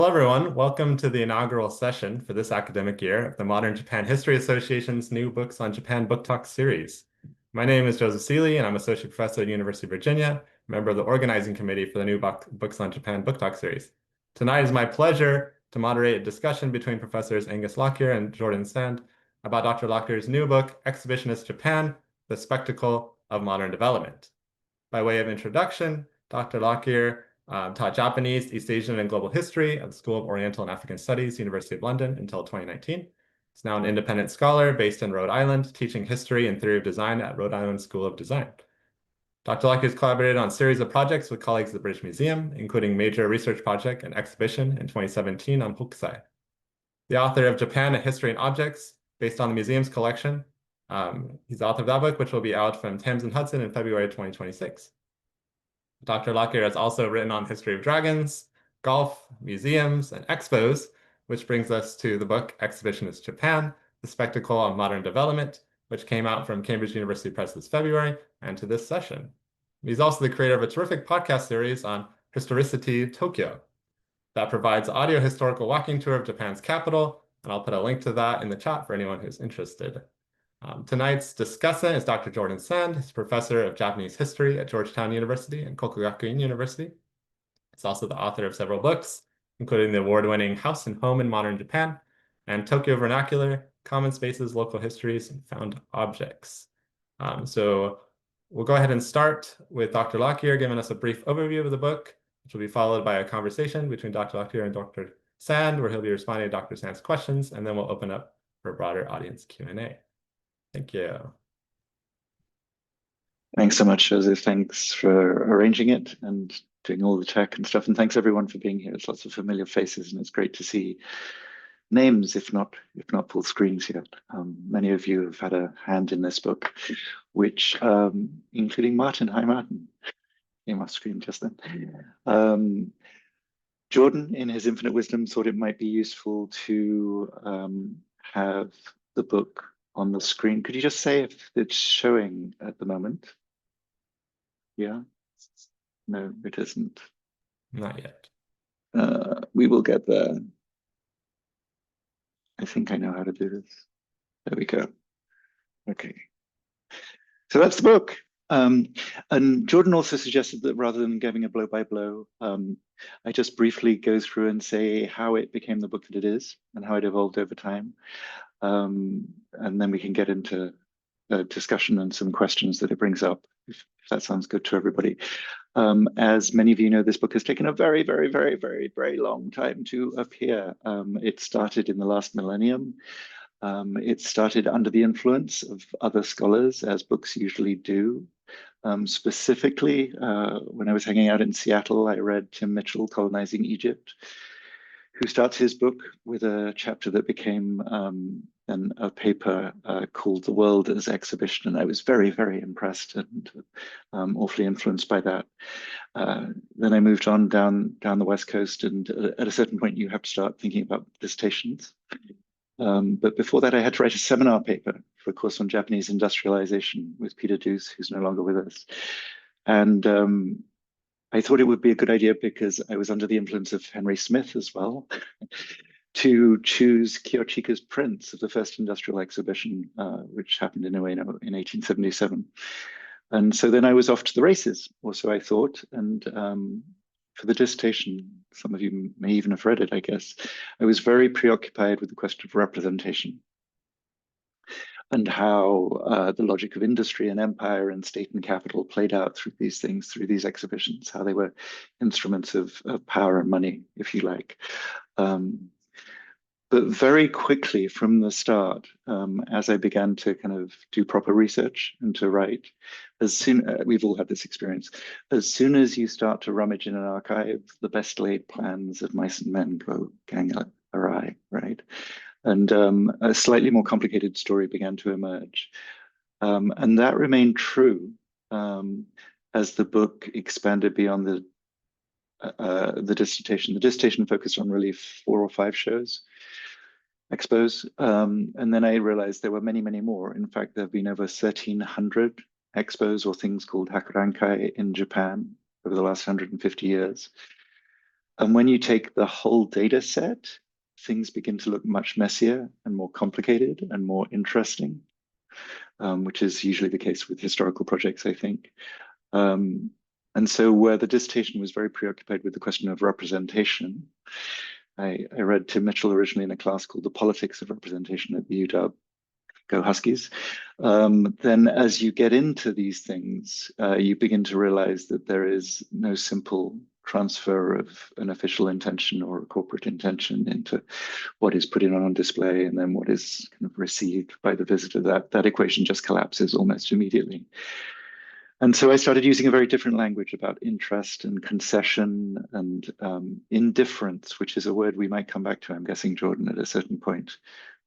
Hello, everyone. Welcome to the inaugural session for this academic year of the Modern Japan History Association's New Books on Japan Book Talk series. My name is Joseph Seeley, and I'm Associate Professor at University of Virginia, member of the organizing committee for the New Books on Japan Book Talk series. Tonight is my pleasure to moderate a discussion between Professors Angus Lockyer and Jordan Sand about Dr. Lockyer's new book, Exhibitionist Japan, The Spectacle of Modern Development. By way of introduction, Dr. Lockyer taught Japanese, East Asian, and Global History at the School of Oriental and African Studies, University of London, until 2019. He's now an independent scholar based in Rhode Island, teaching history and theory of design at Rhode Island School of Design. Dr. Lockyer has collaborated on a series of projects with colleagues at the British Museum, including major research project and exhibition in 2017 on Hokusai. The author of Japan, A History and Objects, based on the museum's collection. He's the author of that book, which will be out from Thames and Hudson in February 2026. Dr. Lockyer has also written on history of dragons, golf, museums, and expos, which brings us to the book Exhibitionist Japan, The Spectacle of Modern Development, which came out from Cambridge University Press this February, and to this session. He's also the creator of a terrific podcast series on Historicity Tokyo that provides audio historical walking tour of Japan's capital, and I'll put a link to that in the chat for anyone who's interested. Tonight's discussant is Dr. Jordan Sand. He's professor of Japanese history at Georgetown University and Kokugakuin University. He's also the author of several books, including the award-winning House and Home in Modern Japan and Tokyo Vernacular, Common Spaces, Local Histories, and Found Objects. So we'll go ahead and start with Dr. Lockyer giving us a brief overview of the book, which will be followed by a conversation between Dr. Lockyer and Dr. Sand, where he'll be responding to Dr. Sand's questions, and then we'll open up for a broader audience Q&A. Thank you. Thanks so much, Joseph. Thanks for arranging it and doing all the tech and stuff. And thanks everyone for being here. There's lots of familiar faces, and it's great to see names, if not full screens yet. Many of you have had a hand in this book, which, including Martin. Hi, Martin. Came off screen just then. Jordan, in his infinite wisdom, thought it might be useful to have the book on the screen. Could you just say if it's showing at the moment? Yeah? No, it isn't. Not yet. We will get there. I think I know how to do this. There we go. Okay. So that's the book. And Jordan also suggested that rather than giving a blow by blow, I just briefly go through and say how it became the book that it is and how it evolved over time. And then we can get into a discussion and some questions that it brings up, if that sounds good to everybody. As many of you know, this book has taken a very, very, very, very, very long time to appear. It started in the last millennium. It started under the influence of other scholars, as books usually do. Specifically, when I was hanging out in Seattle, I read Tim Mitchell, Colonizing Egypt, who starts his book with a chapter that became a paper called The World as Exhibition. And I was very, very impressed and awfully influenced by that. Then I moved on down the West Coast, and at a certain point, you have to start thinking about dissertations. But before that, I had to write a seminar paper for a course on Japanese industrialization with Peter Deuce, who's no longer with us. And I thought it would be a good idea, because I was under the influence of Henry Smith as well, to choose Kiyoshika's prints of the first industrial exhibition, which happened in Ueno in 1877. And so then I was off to the races, or so I thought. And for the dissertation, some of you may even have read it, I guess, I was very preoccupied with the question of representation and how the logic of industry and empire and state and capital played out through these things, through these exhibitions, how they were instruments of power and money, if you like. But very quickly from the start, as I began to kind of do proper research and to write, we've all had this experience, as soon as you start to rummage in an archive, the best laid plans of mice and men go gang awry, right? And a slightly more complicated story began to emerge. And that remained true as the book expanded beyond the dissertation. The dissertation focused on really 4 or 5 shows, expos. And then I realized there were many, many more. In fact, there have been over 1,300 expos, or things called hakurankai, in Japan over the last 150 years. And when you take the whole data set, things begin to look much messier and more complicated and more interesting, which is usually the case with historical projects, I think. Um, and so where the dissertation was very preoccupied with the question of representation, I read Tim Mitchell originally in a class called The Politics of Representation at the UW. Go Huskies. Then as you get into these things, you begin to realize that there is no simple transfer of an official intention or a corporate intention into what is put in on display and then what is kind of received by the visitor. That equation just collapses almost immediately. And so I started using a very different language about interest and concession and indifference, which is a word we might come back to, I'm guessing, Jordan, at a certain point.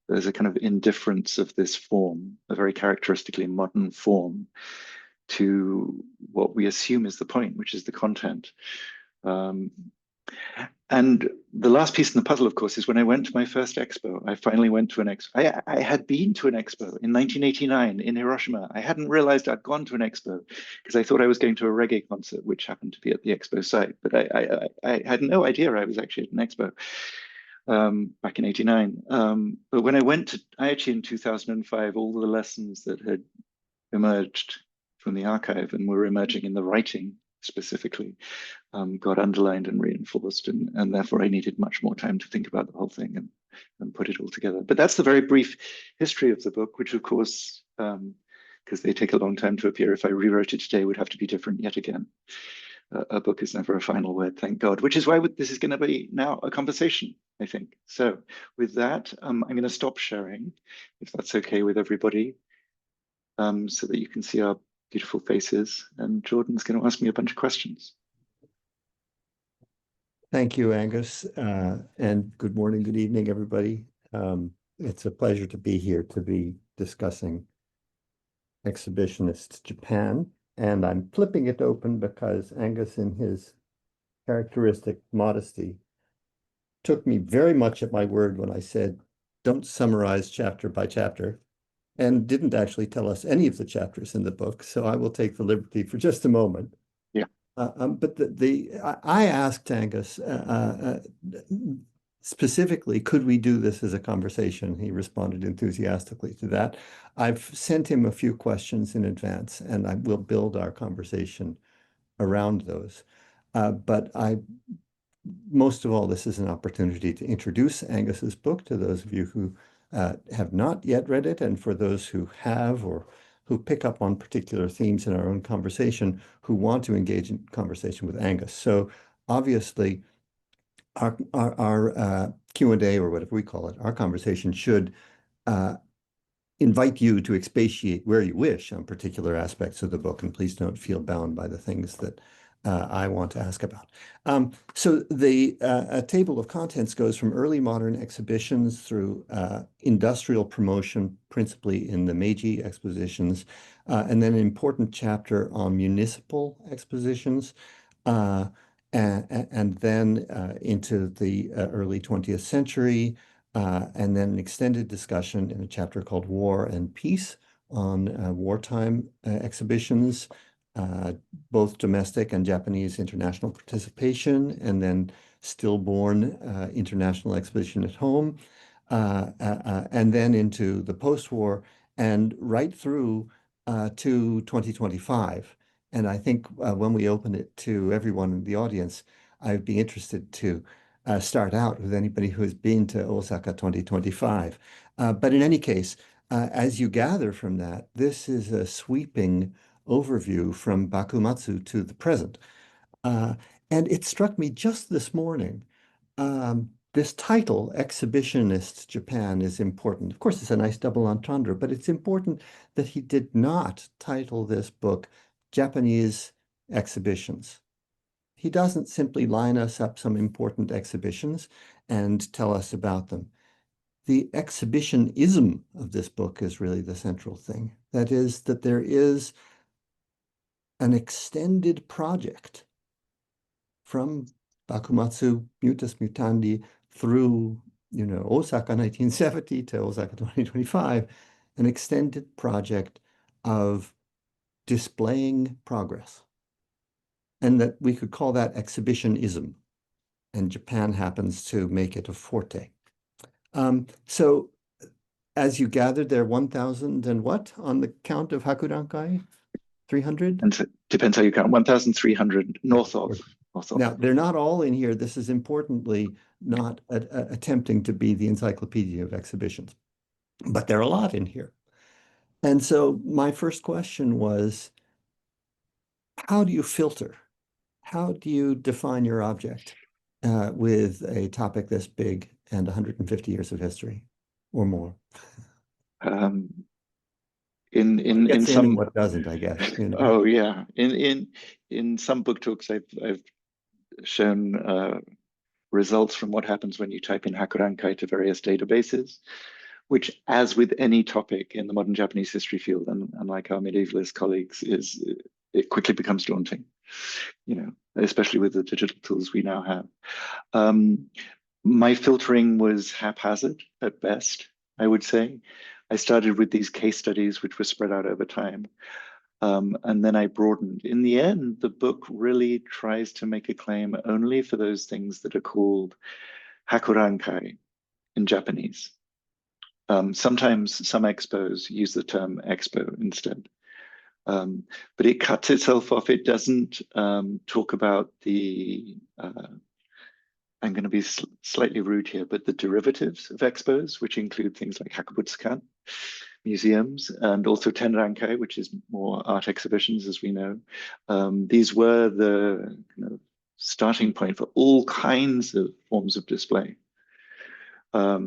There's a kind of indifference of this form, a very characteristically modern form, to what we assume is the point, which is the content. And the last piece in the puzzle, of course, is when I went to my first expo. I finally went to an expo. I had been to an expo in 1989 in Hiroshima. I hadn't realized I'd gone to an expo because I thought I was going to a reggae concert, which happened to be at the expo site. But I had no idea I was actually at an expo back in 89. But when I went to, I actually in 2005, all the lessons that had emerged from the archive and were emerging in the writing specifically got underlined and reinforced. And therefore I needed much more time to think about the whole thing and put it all together. But that's the very brief history of the book, which of course, because they take a long time to appear, if I rewrote it today, would have to be different yet again. A book is never a final word, thank God, which is why this is going to be now a conversation, I think. So with that, I'm going to stop sharing, if that's okay with everybody, so that you can see our beautiful faces. And Jordan's going to ask me a bunch of questions. Thank you, Angus. And good morning, good evening, everybody. It's a pleasure to be here to be discussing Exhibitionist Japan. And I'm flipping it open because Angus, in his characteristic modesty, took me very much at my word when I said, don't summarize chapter by chapter, and didn't actually tell us any of the chapters in the book. So I will take the liberty for just a moment. Yeah. But I asked Angus specifically, could we do this as a conversation? He responded enthusiastically to that. I've sent him a few questions in advance, and I will build our conversation around those. But most of all, this is an opportunity to introduce Angus's book to those of you who have not yet read it, and for those who have or who pick up on particular themes in our own conversation, who want to engage in conversation with Angus. So obviously, our Q&A, or whatever we call it, our conversation should invite you to expatiate where you wish on particular aspects of the book, and please don't feel bound by the things that I want to ask about. So the table of contents goes from early modern exhibitions through industrial promotion, principally in the Meiji expositions, and then an important chapter on municipal expositions, and then into the early 20th century, and then an extended discussion in a chapter called War and Peace on wartime exhibitions, both domestic and Japanese international participation, and then stillborn international exhibition at home, and then into the post-war and right through to 2025. And I think when we open it to everyone in the audience, I'd be interested to start out with anybody who has been to Osaka 2025. But in any case, as you gather from that, this is a sweeping overview from Bakumatsu to the present. And it struck me just this morning, this title, Exhibitionist Japan, is important. Of course, it's a nice double entendre, but it's important that he did not title this book Japanese Exhibitions. He doesn't simply line us up some important exhibitions and tell us about them. The exhibitionism of this book is really the central thing. That is, that there is an extended project from Bakumatsu Mutus Mutandi through, Osaka 1970 to Osaka 2025, an extended project of displaying progress. And that we could call that exhibitionism. and Japan happens to make it a forte. So as you gathered there, 1,000 and what on the count of Hakurankai? 300? And so, depends how you count. 1,300 north of. Now, they're not all in here. This is importantly not attempting to be the encyclopedia of exhibitions, but there are a lot in here. And so my first question was, how do you filter? How do you define your object with a topic this big and 150 years of history or more? In some, what doesn't, I guess. Oh yeah, in some book talks I've shown results from what happens when you type in Hakurankai to various databases, which, as with any topic in the modern Japanese history field, and unlike our medievalist colleagues, it quickly becomes daunting, especially with the digital tools we now have. My filtering was haphazard at best, I would say. I started with these case studies, which were spread out over time. And then I broadened. In the end, the book really tries to make a claim only for those things that are called Hakurankai in Japanese. Sometimes some expos use the term expo instead. But it cuts itself off. It doesn't talk about the, I'm going to be slightly rude here, but the derivatives of expos, which include things like Hakubutsukan, museums, and also Tenrankai, which is more art exhibitions, as we know. These were the starting point for all kinds of forms of display. But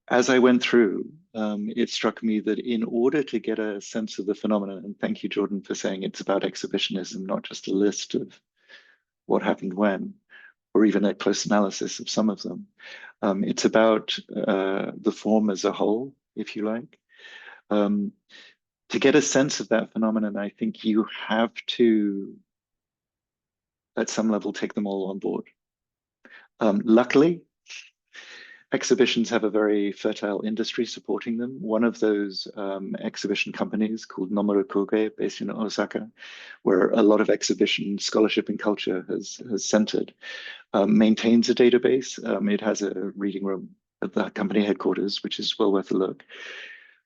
as I went through, it struck me that in order to get a sense of the phenomenon, and thank you, Jordan, for saying it's about exhibitionism, not just a list of what happened when, or even a close analysis of some of them. It's about the form as a whole, if you like. To get a sense of that phenomenon, I think you have to, at some level, take them all on board. Luckily, exhibitions have a very fertile industry supporting them. One of those exhibition companies called Nomura Koge, based in Osaka, where a lot of exhibition scholarship and culture has centered, maintains a database. It has a reading room at the company headquarters, which is well worth a look.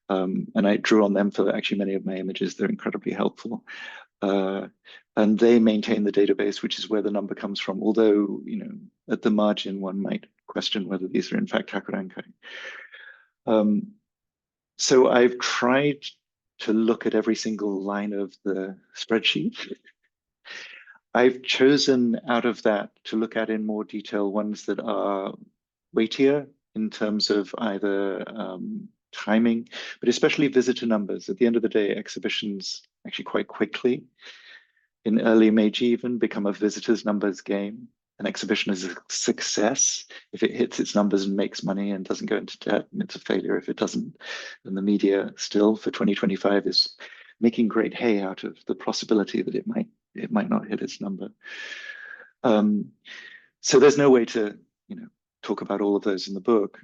And I drew on them for actually many of my images. They're incredibly helpful. And they maintain the database, which is where the number comes from. Although, at the margin, one might question whether these are in fact Hakurankai. So I've tried to look at every single line of the spreadsheet. I've chosen out of that to look at in more detail ones that are weightier in terms of either timing, but especially visitor numbers. At the end of the day, exhibitions actually quite quickly in early Meiji even become a visitors numbers game. An exhibition is a success if it hits its numbers and makes money and doesn't go into debt, and it's a failure if it doesn't. And the media still for 2025 is making great hay out of the possibility that it might not hit its number. So there's no way to talk about all of those in the book.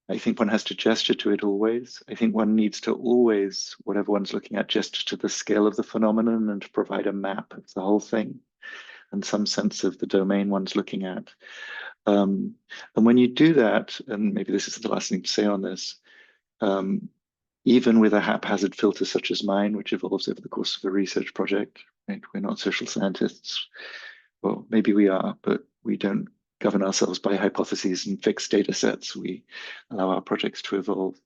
I think one has to gesture to it always. I think one needs to always, whatever one's looking at, gesture to the scale of the phenomenon and to provide a map of the whole thing and some sense of the domain one's looking at. And when you do that, and maybe this is the last thing to say on this, even with a haphazard filter such as mine, which evolves over the course of a research project, right? We're not social scientists. Well, maybe we are, but we don't govern ourselves by hypotheses and fixed data sets. We allow our projects to evolve.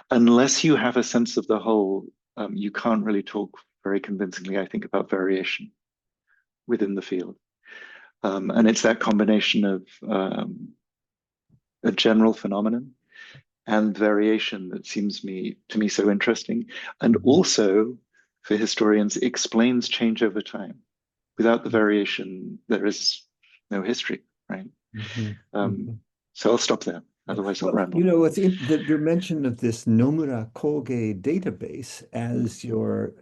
Unless you have a sense of the whole, you can't really talk very convincingly, I think, about variation within the field. And it's that combination of a general phenomenon and variation that seems to me so interesting. And also, for historians, explains change over time. Without the variation, there is no history, right? So I'll stop there. Otherwise, I'll ramble. It's your mention of this Nomura Koge database as your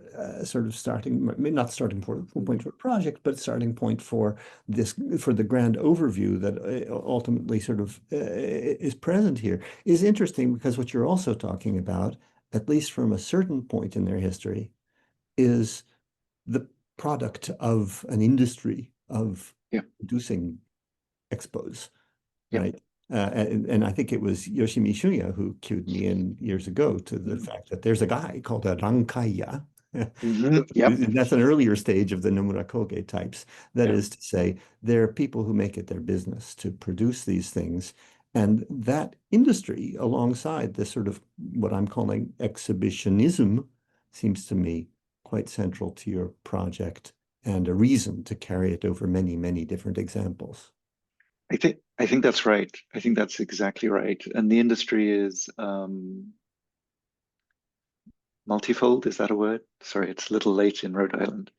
sort of starting, maybe not starting point for a project, but starting point for the grand overview that ultimately sort of is present here is interesting, because what you're also talking about, at least from a certain point in their history, is the product of an industry of Yeah. producing expos, Yeah. right? And I think it was Yoshimi Shunya who cued me in years ago to the fact that there's a guy called a rankaya. Yep. That's an earlier stage of the Nomura Koge types. That Yeah. is to say, there are people who make it their business to produce these things. And that industry, alongside this sort of what I'm calling exhibitionism, seems to me quite central to your project and a reason to carry it over many, many different examples. I think that's right. I think that's exactly right. And the industry is multifold. Is that a word? Sorry, it's a little late in Rhode Island.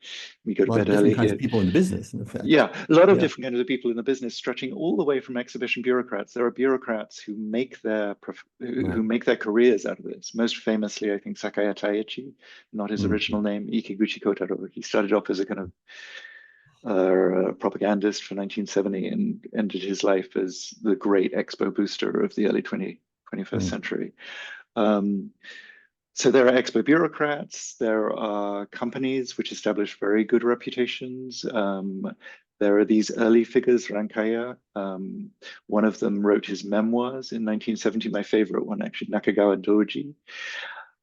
We go A to lot bed of different early kinds here. of people in the business, in effect. Yeah, a lot of Yeah. different kinds of people in the business, stretching all the way from exhibition bureaucrats. There are bureaucrats who make their Right. careers out of this. Most famously, I think Sakaya Taiichi, not his original name, Ikiguchi Kotaro. He started off as a kind of propagandist for 1970 and ended his life as the great expo booster of the early 21st century. So there are expo bureaucrats, there are companies which establish very good reputations. There are these early figures, Rankaya. One of them wrote his memoirs in 1970, my favorite one, actually, Nakagawa Doji.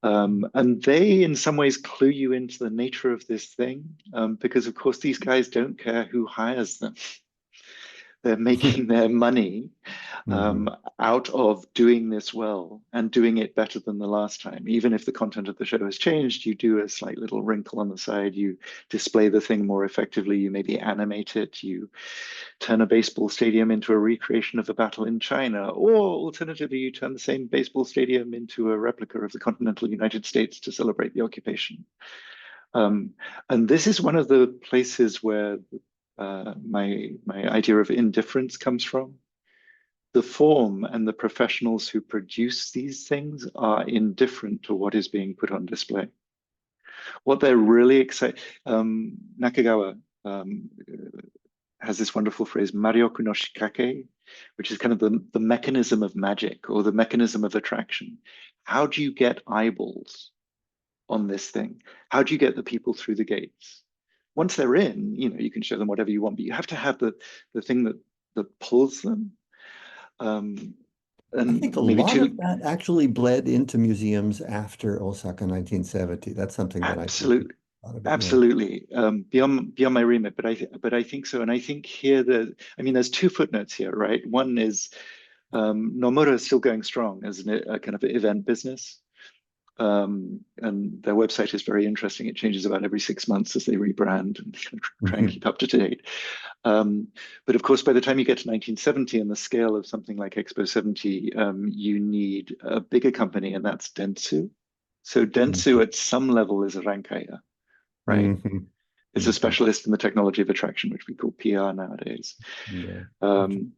And they, in some ways, clue you into the nature of this thing, because, of course, these guys don't care who hires them. They're making their money out of doing this well and doing it better than the last time. Even if the content of the show has changed, you do a slight little wrinkle on the side, you display the thing more effectively, you maybe animate it, you turn a baseball stadium into a recreation of a battle in China, or alternatively, you turn the same baseball stadium into a replica of the continental United States to celebrate the occupation. And this is one of the places where my idea of indifference comes from. The form and the professionals who produce these things are indifferent to what is being put on display. What they're really excited, Nakagawa has this wonderful phrase, Marioku no shikake, which is kind of the mechanism of magic or the mechanism of attraction. How do you get eyeballs on this thing? How do you get the people through the gates? Once they're in, you can show them whatever you want, but you have to have the thing that pulls them. I And think a maybe lot of that actually bled into museums after Osaka 1970. That's something that I think absolutely, thought about. absolutely beyond my remit, but I think so. And I think here there's two footnotes here, right? One is Nomura is still going strong as a kind of event business. And their website is very interesting. It changes about every 6 months as they rebrand and try and keep up to date. But of course, by the time you get to 1970 and the scale of something like Expo 70, you need a bigger company, and that's Dentsu. So Dentsu at some level is a Rankaya, right? It's a specialist in the technology of attraction, which we call PR nowadays. Yeah. And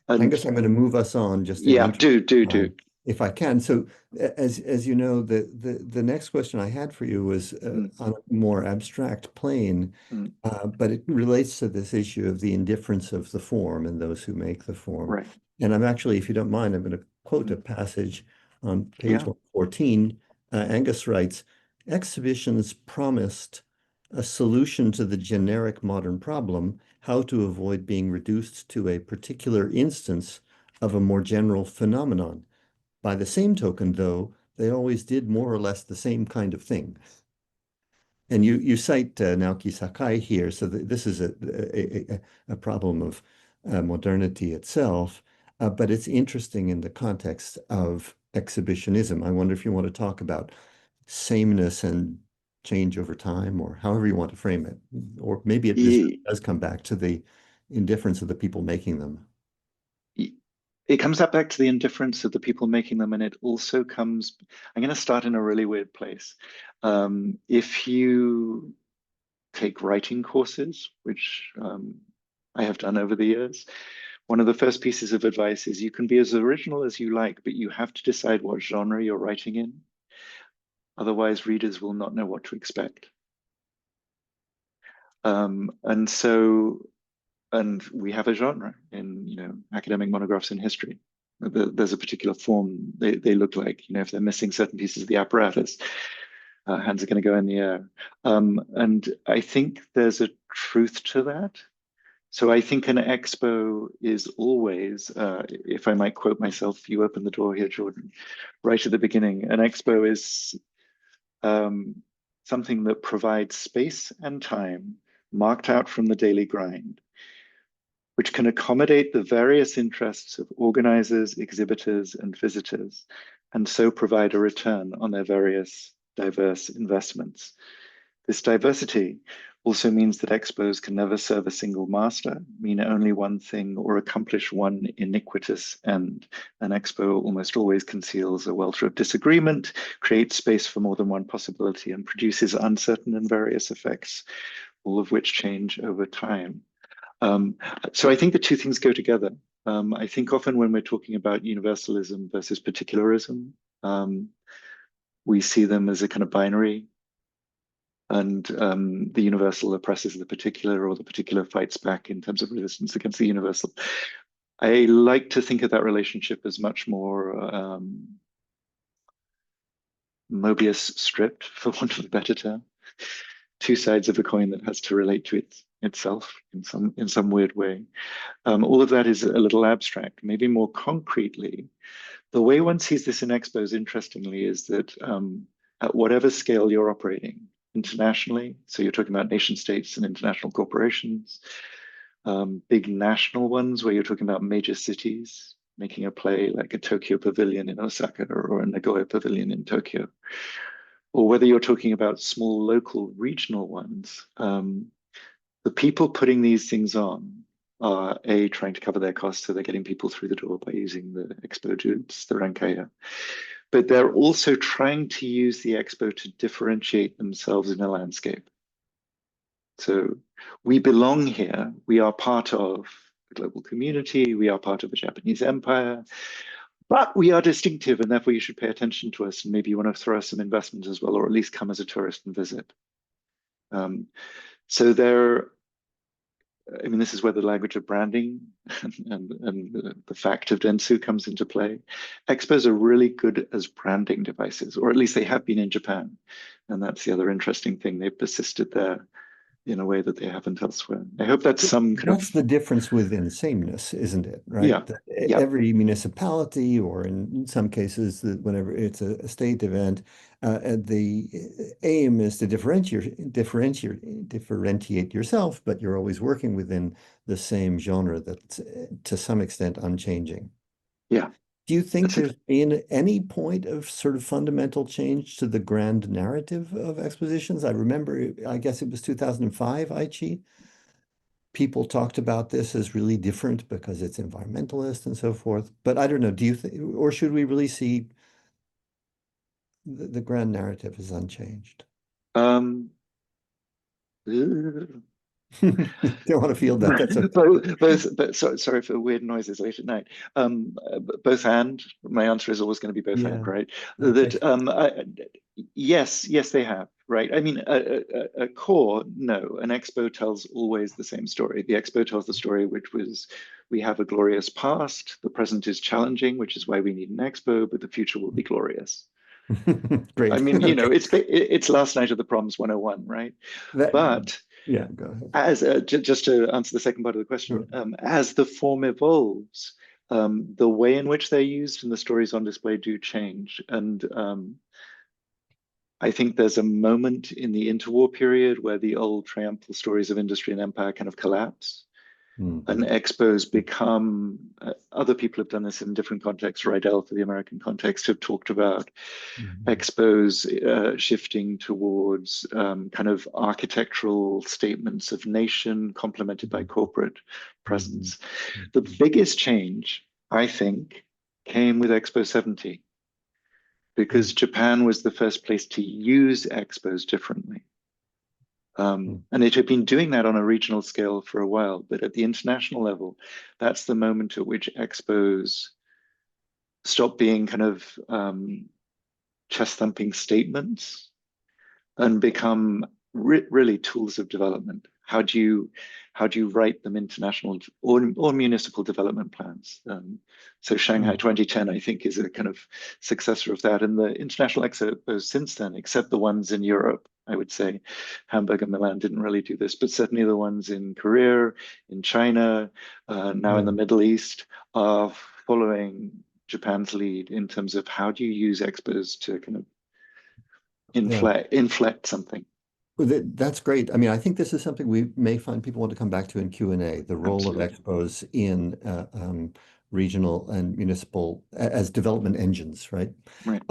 Angus, I'm going to move us on just in yeah, interest do. of time, if I can. So, as you know, the next question I had for you was on a more abstract plane, but it relates to this issue of the indifference of the form and those who make the form. Right. And I'm actually, if you don't mind, I'm going to quote a passage on page 114. Angus writes, "Exhibitions promised a solution to the generic modern problem, how to avoid being reduced to a particular instance of a more general phenomenon. By the same token, though, they always did more or less the same kind of thing." And you cite Naoki Sakai here, so this is a problem of modernity itself, but it's interesting in the context of exhibitionism. I wonder if you want to talk about sameness and change over time, or however you want to frame it. Or maybe this does come back to the indifference of the people making them. It comes back to the indifference of the people making them, and it also comes, I'm going to start in a really weird place. If you take writing courses, which I have done over the years, one of the first pieces of advice is you can be as original as you like, but you have to decide what genre you're writing in. Otherwise, readers will not know what to expect. And we have a genre in academic monographs in history. There's a particular form they look like, if they're missing certain pieces of the apparatus. Hands are going to go in the air. And I think there's a truth to that. So I think an expo is always, if I might quote myself, you open the door here, Jordan, right at the beginning. An expo is something that provides space and time marked out from the daily grind, which can accommodate the various interests of organizers, exhibitors, and visitors, and so provide a return on their various diverse investments. This diversity also means that expos can never serve a single master, mean only one thing, or accomplish one iniquitous end. An expo almost always conceals a welter of disagreement, creates space for more than one possibility, and produces uncertain and various effects, all of which change over time. So I think the two things go together. I think often when we're talking about universalism versus particularism, we see them as a kind of binary, and the universal oppresses the particular, or the particular fights back in terms of resistance against the universal. I like to think of that relationship as much more Mobius stripped, for want of a better term. Two sides of a coin that has to relate to itself in some weird way. All of that is a little abstract. Maybe more concretely, the way one sees this in expos, interestingly, is that at whatever scale you're operating internationally, so you're talking about nation states and international corporations, big national ones where you're talking about major cities making a play like a Tokyo Pavilion in Osaka or a Nagoya Pavilion in Tokyo, or whether you're talking about small local regional ones, the people putting these things on are trying to cover their costs, so they're getting people through the door by using the expo tubes, the rankaya. But they're also trying to use the expo to differentiate themselves in a landscape. So we belong here. We are part of the global community. We are part of the Japanese empire. But we are distinctive, and therefore you should pay attention to us. And maybe you want to throw us some investment as well, or at least come as a tourist and visit. So I mean, this is where the language of branding and the fact of Dentsu comes into play. Expos are really good as branding devices, or at least they have been in Japan. And that's the other interesting thing. They've persisted there in a way that they haven't elsewhere. I hope that's some kind That's of... the difference within sameness, isn't it? Right? Yeah. Yeah. Every municipality, or in some cases, whenever it's a state event, the aim is to differentiate yourself, but you're always working within the same genre that's to some extent unchanging. Yeah. Do you think That's it. there's been any point of sort of fundamental change to the grand narrative of expositions? I remember, I guess it was 2005, Aichi. People talked about this as really different because it's environmentalist and so forth. But I don't know, do you think, or should we really see the grand narrative as unchanged? Um, Don't want to feel that. That's okay. sorry for weird noises late at night. Both and. My answer is always going to be both and, Yeah. right? Okay. That yes, they have, right? I mean, a core, no. An expo tells always the same story. The expo tells the story, which was, we have a glorious past. The present is challenging, which is why we need an expo, but the future will be glorious. Great. I mean, you know, Okay. it's last night of the proms 101, right? That, But yeah, go ahead. as just to answer the second part of the question, Sure. as the form evolves, the way in which they're used and the stories on display do change. And I think there's a moment in the interwar period where the old triumphal stories of industry and empire kind of collapse. And expos become, other people have done this in different contexts. Rydell, for the American context, have talked about expos shifting towards kind of architectural statements of nation complemented by corporate presence. The biggest change, I think, came with Expo 70, because Japan was the first place to use expos differently. And it had been doing that on a regional scale for a while, but at the international level, that's the moment at which expos stop being kind of chest-thumping statements and become really tools of development. how do you write them into national or municipal development plans? So Shanghai 2010, I think, is a kind of successor of that. And the international expos since then, except the ones in Europe, I would say Hamburg and Milan didn't really do this, but certainly the ones in Korea, in China, now in the Middle East, are following Japan's lead in terms of how do you use expos to kind of inflect something. Well, that's great. I mean, I think this is something we may find people want to come back to in Q&A, the role of expos in regional and municipal as development engines, right? Right.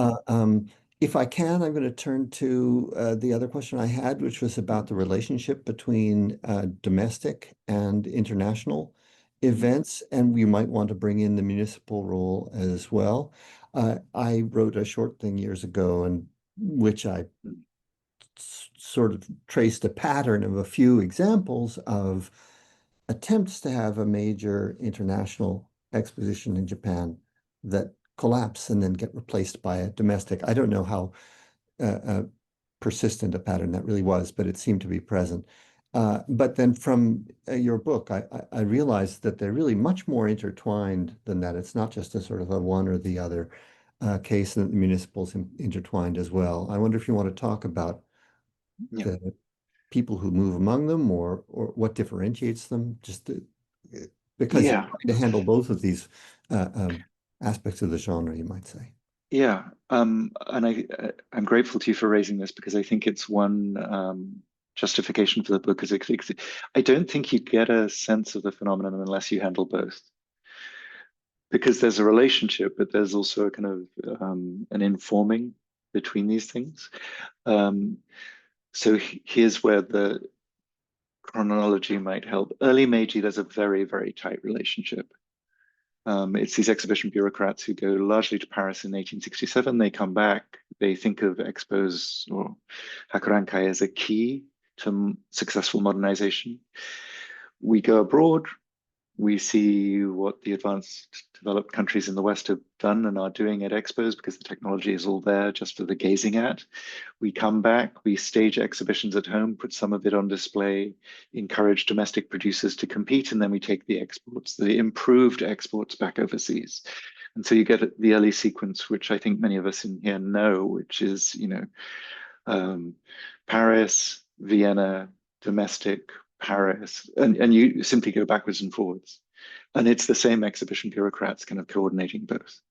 If I can, I'm going to turn to the other question I had, which was about the relationship between domestic and international events, and we might want to bring in the municipal role as well. I wrote a short thing years ago, and which I sort of traced a pattern of a few examples of attempts to have a major international exposition in Japan that collapse and then get replaced by a domestic. I don't know how persistent a pattern that really was, but it seemed to be present. But then from your book, I realized that they're really much more intertwined than that. It's not just a sort of a one or the other case, and the municipals intertwined as well. I wonder if you want to talk about the people who move among them, or what differentiates them, because you're trying to handle both of these aspects of the genre, you might say. Yeah, and I'm grateful to you for raising this, because I think it's one justification for the book. Is I don't think you get a sense of the phenomenon unless you handle both, because there's a relationship, but there's also a kind of an informing between these things. So here's where the chronology might help. Early Meiji, there's a very, very tight relationship. It's these exhibition bureaucrats who go largely to Paris in 1867. They come back, they think of expos or Hakurankai as a key to successful modernization. We go abroad, we see what the advanced developed countries in the West have done and are doing at expos, because the technology is all there just for the gazing at. We come back, we stage exhibitions at home, put some of it on display, encourage domestic producers to compete, and then we take the exports, the improved exports, back overseas. And so you get the early sequence, which I think many of us in here know, which is, Paris, Vienna, domestic, Paris, and you simply go backwards and forwards. And it's the same exhibition bureaucrats kind of coordinating both.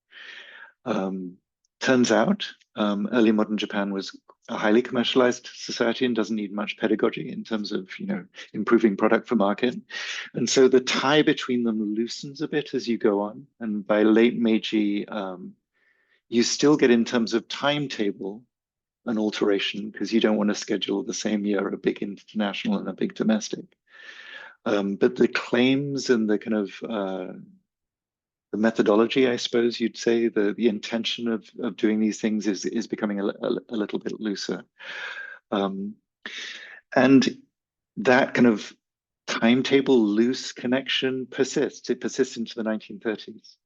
Turns out early modern Japan was a highly commercialized society and doesn't need much pedagogy in terms of, improving product for market. And so the tie between them loosens a bit as you go on. And by late Meiji, you still get, in terms of timetable, an alteration, because you don't want to schedule the same year a big international and a big domestic. But the claims and the kind of the methodology, I suppose you'd say, the intention of doing these things is becoming a little bit looser. And that kind of timetable loose connection persists. It persists into the 1930s.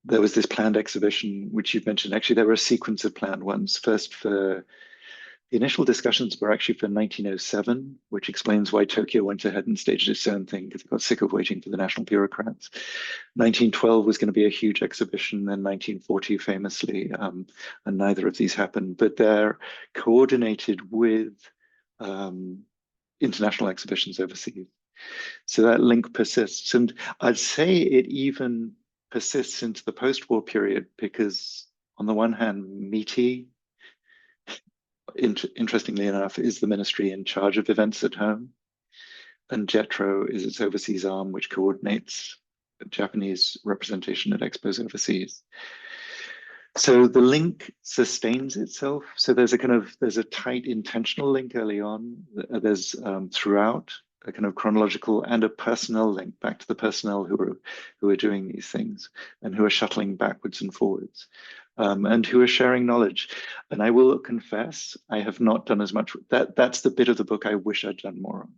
There was this planned exhibition, which you've mentioned. Actually, there were a sequence of planned ones. First, the initial discussions were actually for 1907, which explains why Tokyo went ahead and staged its own thing, because it got sick of waiting for the national bureaucrats. 1912 was going to be a huge exhibition, then 1940 famously, and neither of these happened. But they're coordinated with international exhibitions overseas. So that link persists. And I'd say it even persists into the post-war period, because on the one hand, MITI, interestingly enough, is the ministry in charge of events at home, and JETRO is its overseas arm, which coordinates Japanese representation at expos overseas. So the link sustains itself. So there's a tight intentional link early on. There's throughout a kind of chronological and a personnel link back to the personnel who are doing these things and who are shuttling backwards and forwards, and who are sharing knowledge. And I will confess, I have not done as much. That's the bit of the book I wish I'd done more on.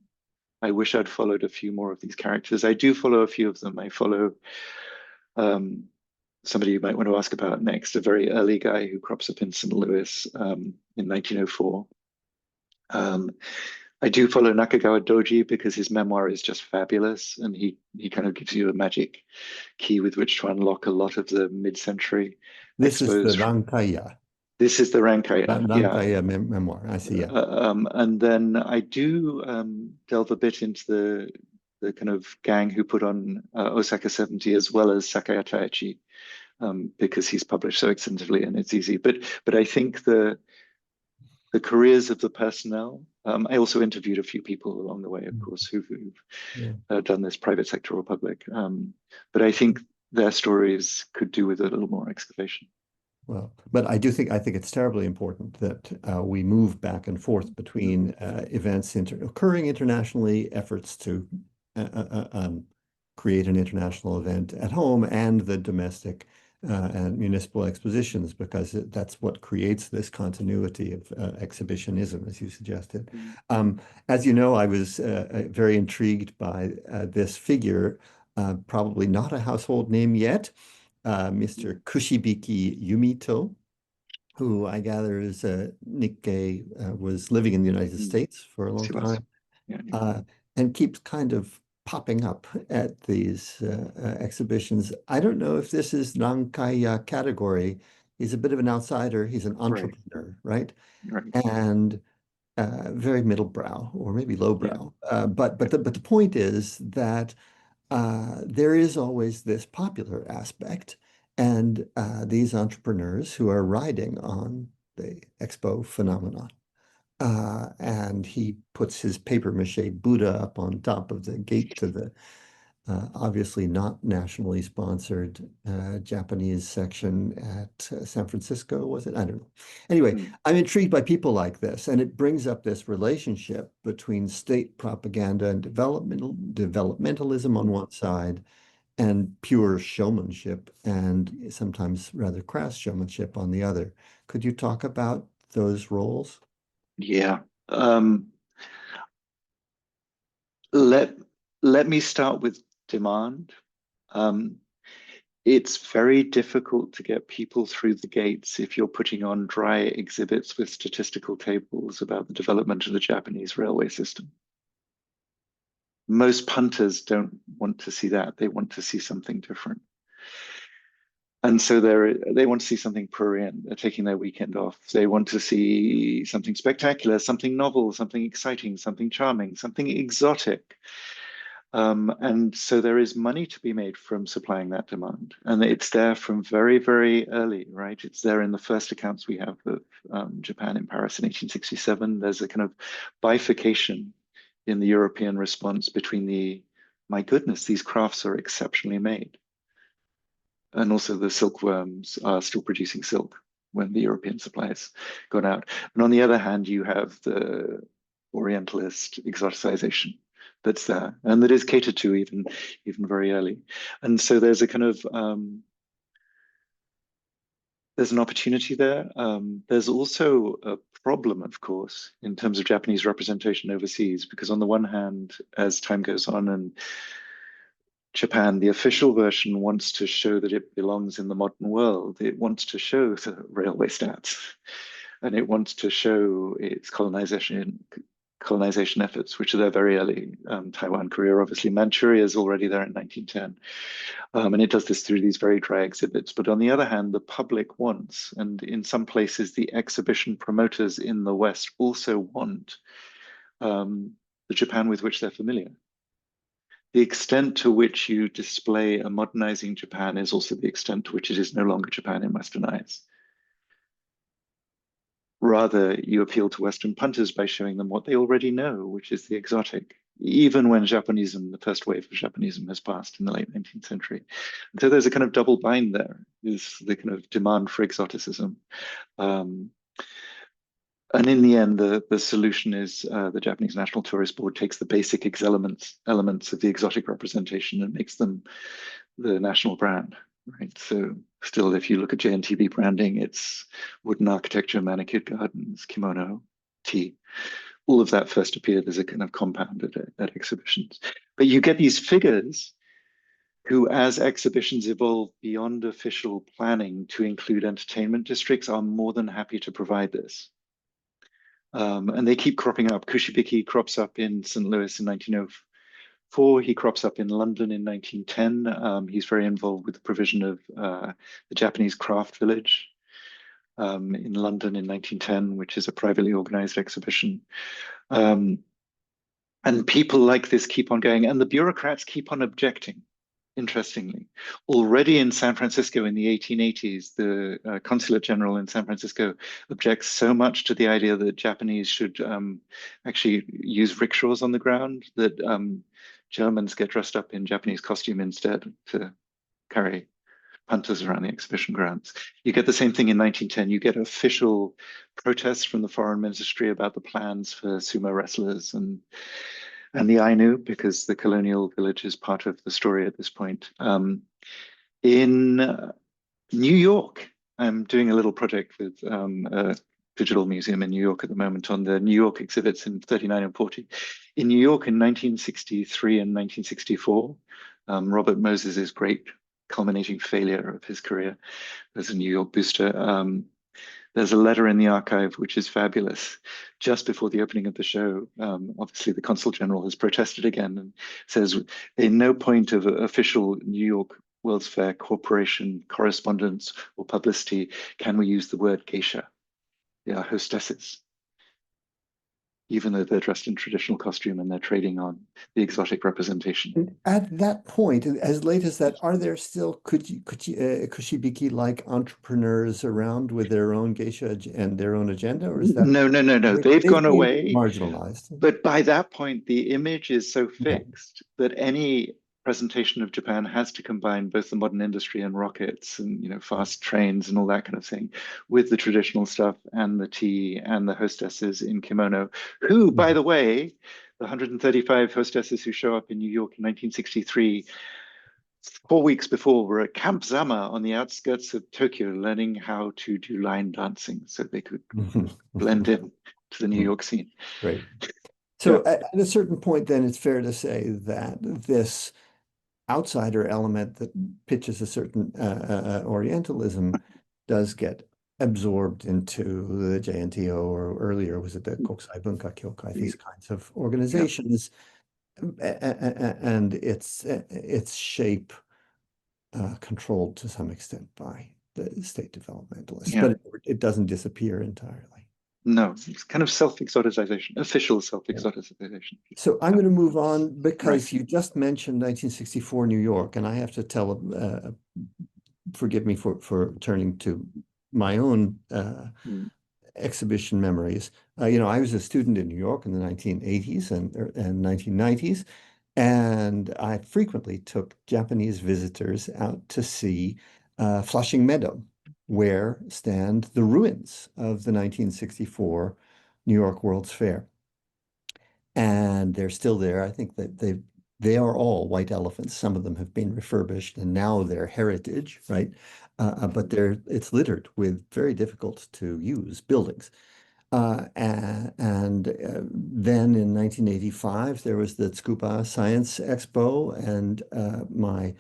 I wish I'd followed a few more of these characters. I do follow a few of them. I follow somebody you might want to ask about next, a very early guy who crops up in St. Louis in 1904. I do follow Nakagawa Doji because his memoir is just fabulous, and he kind of gives you a magic key with which to unlock a lot of the mid-century This is the expos. Rankaya, This is the Rankaya, yeah. Rankaya memoir. I see, yeah. And then I do delve a bit into the kind of gang who put on Osaka 70 as well as Sakaya Taichi, because he's published so extensively and it's easy. But I think the careers of the personnel. I also interviewed a few people along the way, of course, who've Yeah. done this private sector or public. But I think their stories could do with a little more excavation. Well, but I think it's terribly important that we move back and forth between events occurring internationally, efforts to create an international event at home, and the domestic and municipal expositions, because that's what creates this continuity of exhibitionism, as you suggested. As you know, I was very intrigued by this figure, probably not a household name yet, Mr. Kushibiki Yumito, who I gather is Nikkei, was living in the United States for a long time, and keeps kind of popping up at these exhibitions. I don't know if this is Nankaya category. He's a bit of an outsider. He's an entrepreneur, right? And very middlebrow or maybe lowbrow. But the point is that there is always this popular aspect, and these entrepreneurs who are riding on the expo phenomenon. And he puts his paper mache Buddha up on top of the gate to the obviously not nationally sponsored Japanese section at San Francisco, was it? I don't know. Anyway, I'm intrigued by people like this, and it brings up this relationship between state propaganda and developmentalism on one side, and pure showmanship, and sometimes rather crass showmanship on the other. Could you talk about those roles? Yeah. Let me start with demand. It's very difficult to get people through the gates if you're putting on dry exhibits with statistical tables about the development of the Japanese railway system. Most punters don't want to see that. They want to see something different. And so they want to see something prurient. They're taking their weekend off. They want to see something spectacular, something novel, something exciting, something charming, something exotic. And so there is money to be made from supplying that demand. And it's there from very, very early, right? It's there in the first accounts we have of Japan in Paris in 1867. There's a kind of bifurcation in the European response between my goodness, these crafts are exceptionally made. And also the silkworms are still producing silk when the European supplies gone out. And on the other hand, you have the Orientalist exoticization that's there and that is catered to even very early. And so there's a kind of there's an opportunity there. There's also a problem, of course, in terms of Japanese representation overseas, because on the one hand, as time goes on and Japan, the official version, wants to show that it belongs in the modern world. It wants to show the railway stats, and it wants to show its colonization efforts, which are there very early. Taiwan, Korea, obviously. Manchuria is already there in 1910. And it does this through these very dry exhibits. But on the other hand, the public wants, and in some places, the exhibition promoters in the West also want the Japan with which they're familiar. The extent to which you display a modernizing Japan is also the extent to which it is no longer Japan in Western eyes. Rather, you appeal to Western punters by showing them what they already know, which is the exotic, even when Japanism, the first wave of Japanism, has passed in the late 19th century. And so there's a kind of double bind there, is the kind of demand for exoticism. And in the end, the solution is the Japanese National Tourist Board takes the basic elements of the exotic representation and makes them the national brand, right? So still, if you look at JNTB branding, it's wooden architecture, manicured gardens, kimono, tea. All of that first appeared as a kind of compound at exhibitions. But you get these figures who, as exhibitions evolve beyond official planning to include entertainment districts, are more than happy to provide this. And they keep cropping up. Kushibiki crops up in St. Louis in 1904. He crops up in London in 1910. He's very involved with the provision of the Japanese craft village in London in 1910, which is a privately organized exhibition. And people like this keep on going, and the bureaucrats keep on objecting. Interestingly, already in San Francisco in the 1880s, the consulate general in San Francisco objects so much to the idea that Japanese should actually use rickshaws on the ground that Germans get dressed up in Japanese costume instead to carry punters around the exhibition grounds. You get the same thing in 1910. You get official protests from the foreign ministry about the plans for sumo wrestlers and the Ainu, because the colonial village is part of the story at this point. In New York, I'm doing a little project with a digital museum in New York at the moment on the New York exhibits in 39 and 40. In New York in 1963 and 1964, Robert Moses's great culminating failure of his career as a New York booster. There's a letter in the archive which is fabulous. Just before the opening of the show, obviously the consul general has protested again and says, in no point of official New York World's Fair Corporation correspondence or publicity can we use the word geisha. They are hostesses, even though they're dressed in traditional costume and they're trading on the exotic representation. At that point, as late as that, are there still Kushibiki-like entrepreneurs around with their own geisha and their own agenda, or is that No. They've gone been away. marginalized? But by that point, the image is so Yeah. fixed that any presentation of Japan has to combine both the modern industry and rockets and fast trains and all that kind of thing with the traditional stuff and the tea and the hostesses in kimono, who, by the way, the 135 hostesses who show up in New York in 1963, 4 weeks before, were at Camp Zama on the outskirts of Tokyo learning how to do line dancing so they could blend in to the New York scene. Right. So at a certain point, then it's fair to say that this outsider element that pitches a certain Orientalism does get absorbed into the JNTO, or earlier was it the Kokusai Bunka Kyokai, these kinds of organizations, and its shape controlled to some extent by the state developmentalists, but it doesn't disappear entirely. No, it's kind of self-exoticization, official self-exoticization. So I'm going to move on because you just mentioned 1964 New York, and I have to tell, forgive me for turning to my own exhibition memories. I was a student in New York in the 1980s and 1990s, and I frequently took Japanese visitors out to see Flushing Meadow, where stand the ruins of the 1964 New York World's Fair. And they're still there. I think that they are all white elephants. Some of them have been refurbished and now they're heritage, right? But it's littered with very difficult to use buildings. And then in 1985, there was the Tsukuba Science Expo, and my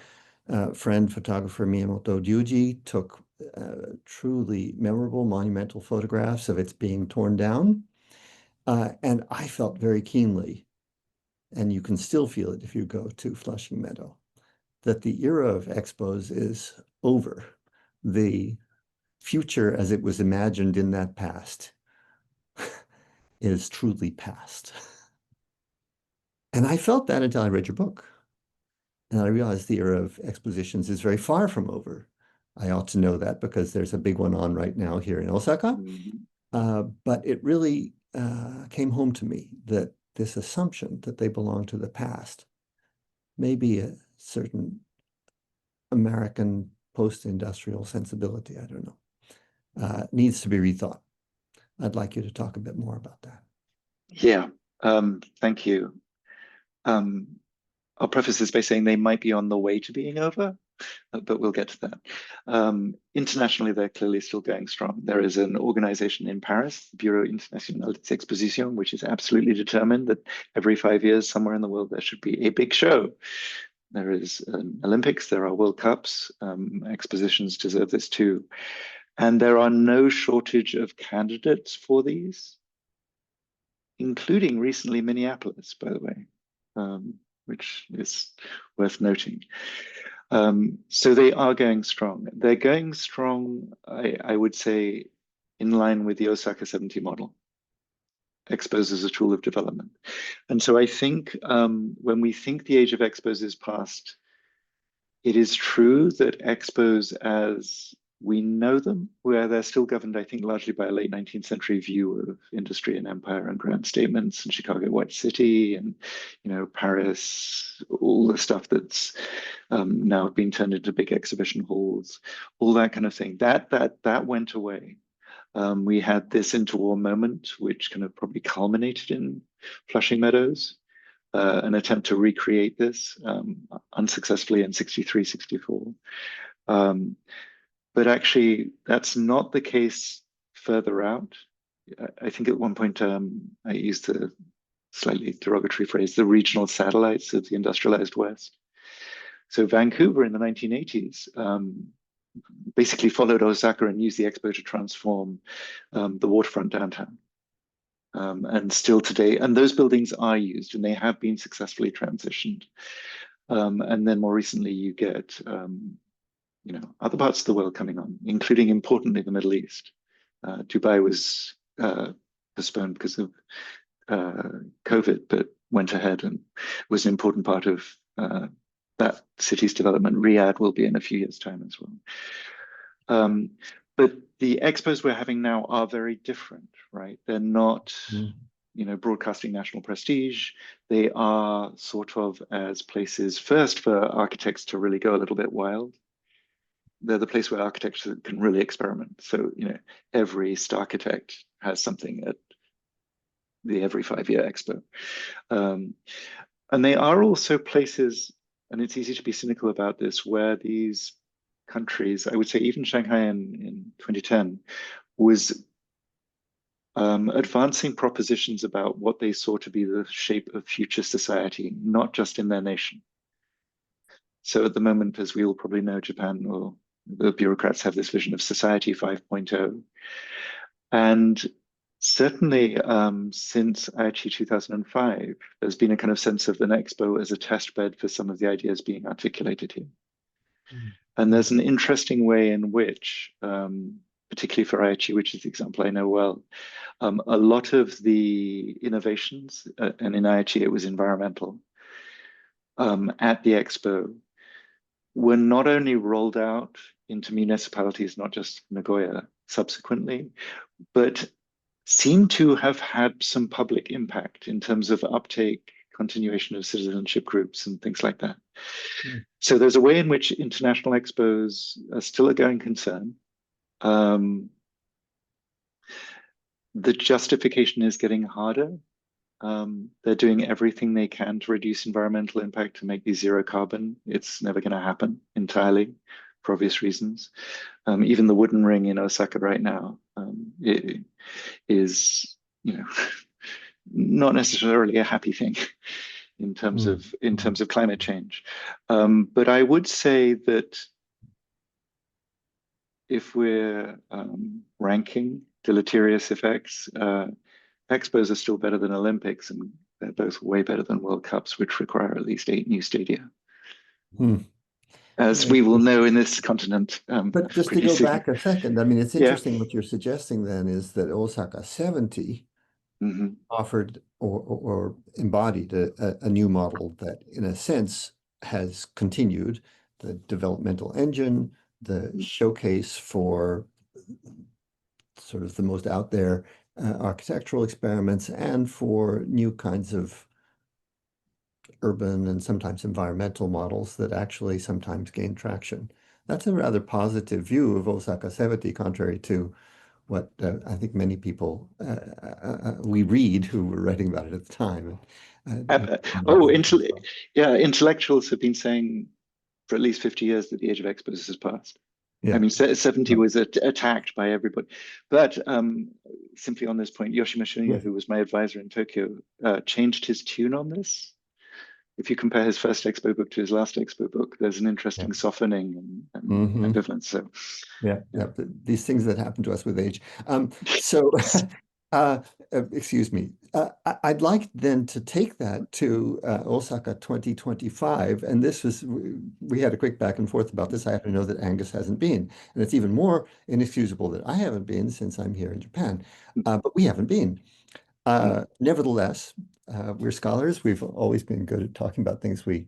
friend, photographer Miyamoto Ryuji, took truly memorable, monumental photographs of its being torn down. And I felt very keenly, and you can still feel it if you go to Flushing Meadow, that the era of expos is over. The future as it was imagined in that past is truly past. And I felt that until I read your book. And I realized the era of expositions is very far from over. I ought to know that because there's a big one on right now here in Osaka. But it really came home to me that this assumption that they belong to the past, maybe a certain American post-industrial sensibility, I don't know, needs to be rethought. I'd like you to talk a bit more about that. Yeah, thank you. I'll preface this by saying they might be on the way to being over, but we'll get to that. Internationally, they're clearly still going strong. There is an organization in Paris, Bureau International des Expositions, which is absolutely determined that every 5 years, somewhere in the world, there should be a big show. There is Olympics, there are World Cups, expositions deserve this too. And there are no shortage of candidates for these. including recently Minneapolis, by the way, which is worth noting. So they are going strong. They're going strong, I would say, in line with the Osaka 70 model, expos as a tool of development. And so I think when we think the age of expos is past, it is true that expos as we know them, where they're still governed, I think, largely by a late 19th century view of industry and empire and grand statements and Chicago White City and, Paris, all the stuff that's now been turned into big exhibition halls, all that kind of thing. That went away. We had this interwar moment, which kind of probably culminated in Flushing Meadows, an attempt to recreate this unsuccessfully in 63, 64. But actually, that's not the case further out. I think at one point I used the slightly derogatory phrase, the regional satellites of the industrialized West. So Vancouver in the 1980s basically followed Osaka and used the expo to transform the waterfront downtown. And still today, and those buildings are used and they have been successfully transitioned. And then more recently, you get other parts of the world coming on, including importantly the Middle East. Dubai was postponed because of COVID, but went ahead and was an important part of that city's development. Riyadh will be in a few years' time as well. But the expos we're having now are very different, right? They're not, broadcasting national prestige. They are sort of as places first for architects to really go a little bit wild. They're the place where architects can really experiment. So, every star architect has something at the every 5-year expo. And they are also places, and it's easy to be cynical about this, where these countries, I would say even Shanghai in 2010, was advancing propositions about what they saw to be the shape of future society, not just in their nation. So at the moment, as we all probably know, Japan or the bureaucrats have this vision of society 5.0. And certainly since Aichi 2005, there's been a kind of sense of an expo as a test bed for some of the ideas being articulated here. And there's an interesting way in which, particularly for Aichi, which is the example I know well, a lot of the innovations, and in Aichi it was environmental, at the expo were not only rolled out into municipalities, not just Nagoya subsequently, but seem to have had some public impact in terms of uptake, continuation of citizenship groups and things like that. So there's a way in which international expos are still a going concern. The justification is getting harder. They're doing everything they can to reduce environmental impact, to make these zero carbon. It's never going to happen entirely for obvious reasons. Even the wooden ring in Osaka right now it is, not necessarily a happy thing in terms of climate change. But I would say that if we're ranking deleterious effects, expos are still better than Olympics, and they're both way better than World Cups, which require at least 8 new stadia. As we will know in this continent. But just to go back a second, I mean, it's interesting what you're suggesting then is that Osaka 70 offered or embodied a new model that, in a sense, has continued the developmental engine, the showcase for sort of the most out there architectural experiments, and for new kinds of urban and sometimes environmental models that actually sometimes gain traction. That's a rather positive view of Osaka 70, contrary to what I think many people we read who were writing about it at the time. Intellectuals have been saying for at least 50 years that the age of expos has passed. Yeah. I mean, 70 was attacked by everybody. But simply on this point, Yoshima Shinya, who was my advisor in Tokyo, changed his tune on this. If you compare his first expo book to his last expo book, there's an interesting softening and ambivalence. So, these things that happen to us with age. So Uh, Excuse me. I'd like then to take that to Osaka 2025. And this was, we had a quick back and forth about this. I happen to know that Angus hasn't been. And it's even more inexcusable that I haven't been since I'm here in Japan. But we haven't been. Nevertheless, we're scholars. We've always been good at talking about things we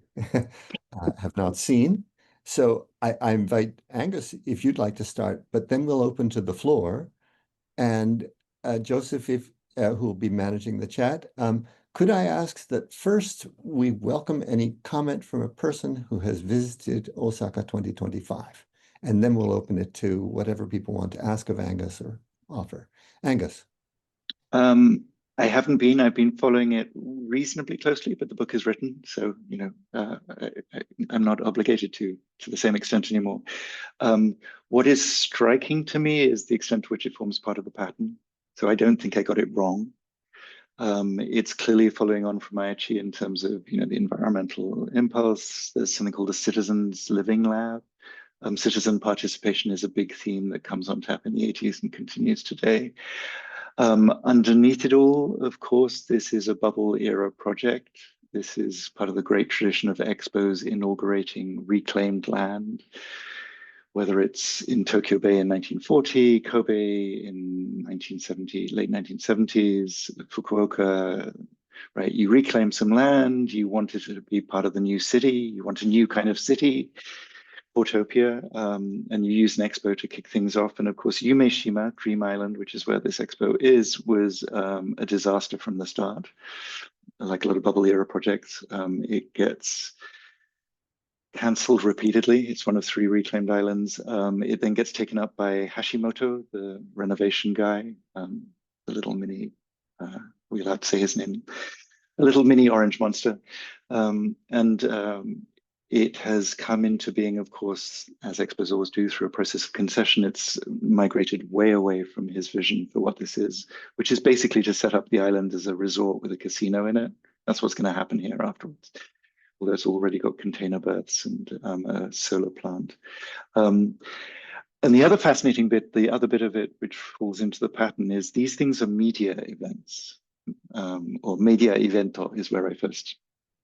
have not seen. So I invite Angus, if you'd like to start, but then we'll open to the floor. And Joseph, if who will be managing the chat, could I ask that first we welcome any comment from a person who has visited Osaka 2025, and then we'll open it to whatever people want to ask of Angus or offer. Angus. I haven't been. I've been following it reasonably closely, but the book is written, so I'm not obligated to the same extent anymore. What is striking to me is the extent to which it forms part of the pattern. So I don't think I got it wrong. It's clearly following on from Aichi in terms of the environmental impulse. There's something called a citizens living lab. Citizen participation is a big theme that comes on tap in the 80s and continues today. Underneath it all, of course, this is a bubble era project. This is part of the great tradition of expos inaugurating reclaimed land, whether it's in Tokyo Bay in 1940, Kobe in 1970, late 1970s, Fukuoka, right? You reclaim some land, you want it to be part of the new city, you want a new kind of city, Portopia, and you use an expo to kick things off. And of course, Yumeshima, Dream Island, which is where this expo is, was a disaster from the start. Like a lot of bubble era projects, it gets cancelled repeatedly. It's one of 3 reclaimed islands. It then gets taken up by Hashimoto, the renovation guy, the little mini, we're allowed to say his name, a little mini orange monster. It has come into being, of course, as expos always do, through a process of concession. It's migrated way away from his vision for what this is, which is basically to set up the island as a resort with a casino in it. That's what's going to happen here afterwards. Although it's already got container berths and a solar plant. And the other fascinating bit, the other bit of it which falls into the pattern is these things are media events, or media evento is where I first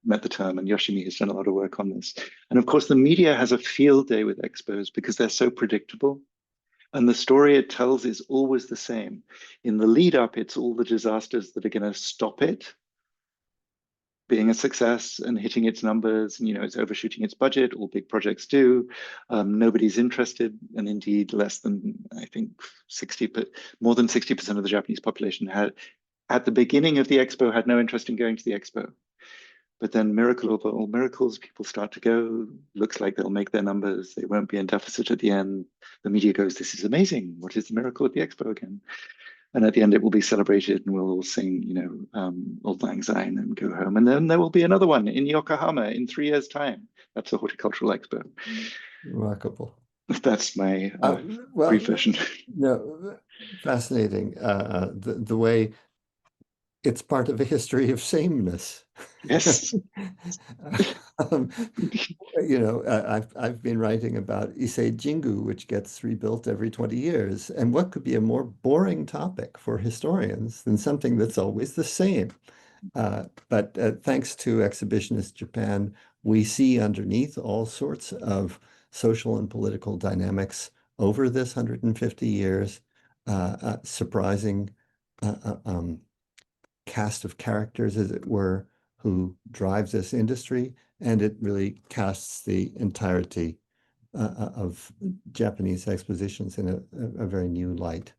met the term, and Yoshimi has done a lot of work on this. And of course, the media has a field day with expos because they're so predictable. And the story it tells is always the same. In the lead up, it's all the disasters that are going to stop it being a success and hitting its numbers. And, it's overshooting its budget. All big projects do. Nobody's interested. And indeed, less than, I think, more than 60% of the Japanese population had, at the beginning of the expo, had no interest in going to the expo. But then miracle over all miracles, people start to go, looks like they'll make their numbers. They won't be in deficit at the end. The media goes, this is amazing. What is the miracle at the expo again? And at the end, it will be celebrated and we'll all sing, Auld Lang Syne and go home. And then there will be another one in Yokohama in 3 years' time. That's a horticultural expo. Remarkable. That's my well, brief version. No, fascinating. The way it's part of a history of sameness. Yes. I've been writing about Issei Jingu, which gets rebuilt every 20 years. And what could be a more boring topic for historians than something that's always the same? But thanks to Exhibitionist Japan, we see underneath all sorts of social and political dynamics over this 150 years, surprising cast of characters, as it were, who drives this industry, and it really casts the entirety of Japanese expositions in a very new light.